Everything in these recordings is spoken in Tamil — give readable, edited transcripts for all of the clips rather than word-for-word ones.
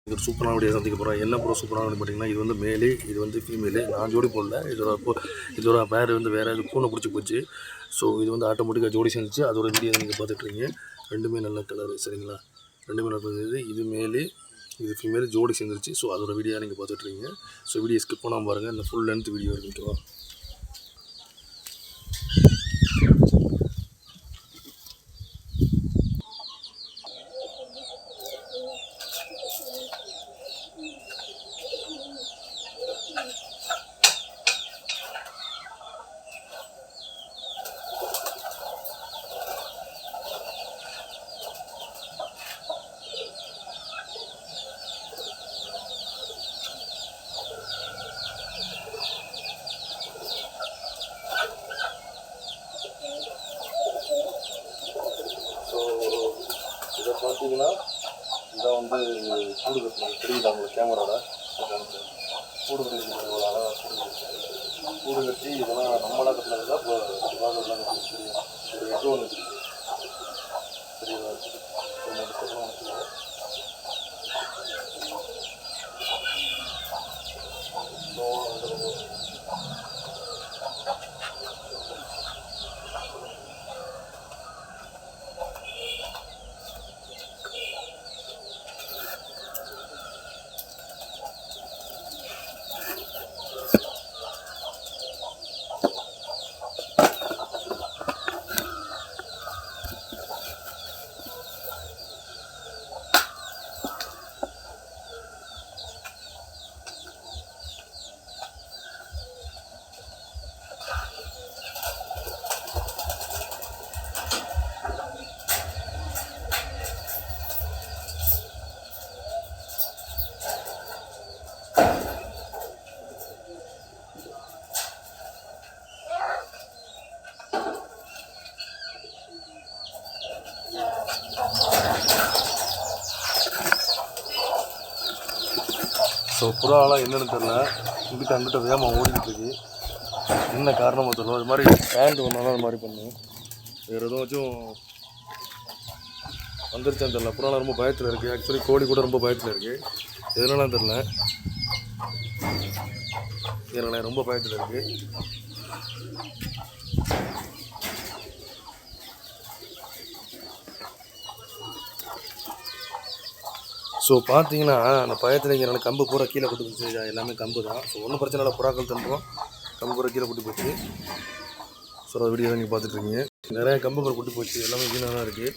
இது ஒரு சூப்பரான வீடியோ சந்திக்க போகிறோம். என்ன ப்ரோ சூப்பரான பார்த்தீங்கன்னா, இது வந்து மேலே, இது வந்து ஃபீமேலு. நான் ஜோடி போடல. இதோட பேர் வந்து வேறு இது பூனை பிடிச்சி போச்சு. ஸோ இது வந்து ஆட்டோமேட்டிக்காக ஜோடி சேர்ந்துச்சு. அதோட வீடியோ நீங்கள் பார்த்துட்ருக்கீங்க. ரெண்டுமே நல்ல கலரு, சரிங்களா? ரெண்டுமே நல்ல இது மேலே, இது ஃபீமேல் ஜோடி சேர்ந்துருச்சு. ஸோ அதோட வீடியோ நீங்கள் பார்த்துட்ருக்கீங்க. ஸோ வீடியோ ஸ்கிப் பண்ணாமல் பாருங்கள். இந்த ஃபுல் லென்த் வீடியோ இருக்குங்களா? இதை பார்த்தீங்கன்னா இதான் வந்து கூடு கட்டணும். தெரியுது அவங்களுக்கு கேமராவில் கூடு கட்டி இவ்வளோ அழகாக கூடு கட்டி இதெல்லாம் நம்மளாக கட்டினது தான். இப்போ சுகாதாரம் தெரியும். ஒரு எட்டு ஒன்று தெரியுதா? ஸோ புறாலாம் என்னென்னு தெரில, இங்கிட்ட அங்கிட்ட வேகமாக ஓடிக்கிட்டு இருக்கு. என்ன காரணமாக தெரியல. அது மாதிரி ஹேண்ட் ஒன்றாலும் அது மாதிரி பண்ணும். வேறு எதுவாச்சும் வந்துருச்சான்னு தெரில. புறாலாம் ரொம்ப பயத்தில் இருக்குது. ஆக்சுவலி கோழி கூட ரொம்ப பயத்தில் இருக்குது. எதுனாலும் தெரில, இதனால் ரொம்ப பயத்தில் இருக்குது. ஸோ பார்த்தீங்கன்னா அந்த பயத்தில் இங்கே எனக்கு கம்பு பூரா கீழே கொண்டு போச்சு. எல்லாமே கம்பு தான். ஸோ ஒன்றும் பிரச்சனை இல்லை. புறாக்கள் தந்துடும். கம்பு பூரா கீழே கொட்டி போச்சு. ஸோ அது வீடியோ தான் நீங்கள் பார்த்துட்ருக்கீங்க. நிறையா கம்புகள் கொட்டி போச்சு. எல்லாமே வீணாக தான் இருக்குது.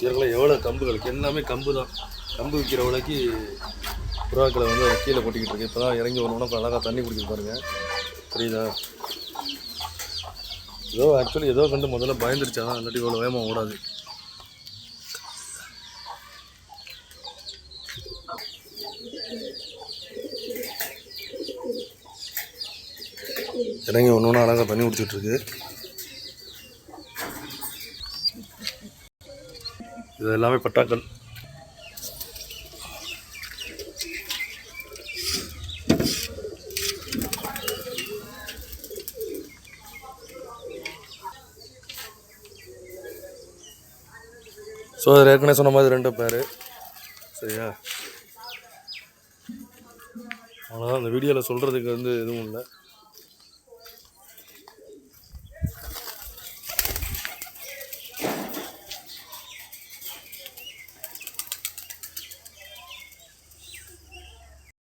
இதெல்லாம் எவ்வளோ கம்புகளுக்கு எல்லாமே கம்பு தான். கம்பு விற்கிற விலைக்கு புறாக்களை வந்து கீழே கொட்டிக்கிட்டு இருக்கு. இப்போ தான் இறங்கி வரணும்னா இப்போ அழகாக தண்ணி குடிக்க பாருங்கள். தெரியுதா? ஆக்சுவலி ஏதோ கண்டு முதல்ல பயந்துருச்சா தான், இல்லாட்டி இவ்வளோ வேகமாக ஓடாது. இறங்கி வரணும்னா அழகாக தண்ணி குடிச்சிட்டு இருக்கு. இது எல்லாமே பட்டாக்கள். ஸோ அதில் ஏற்கனவே சொன்ன மாதிரி 2 பேர், சரியா? அவ்வளோதான். அந்த வீடியோவில் சொல்கிறதுக்கு வந்து எதுவும் இல்லை.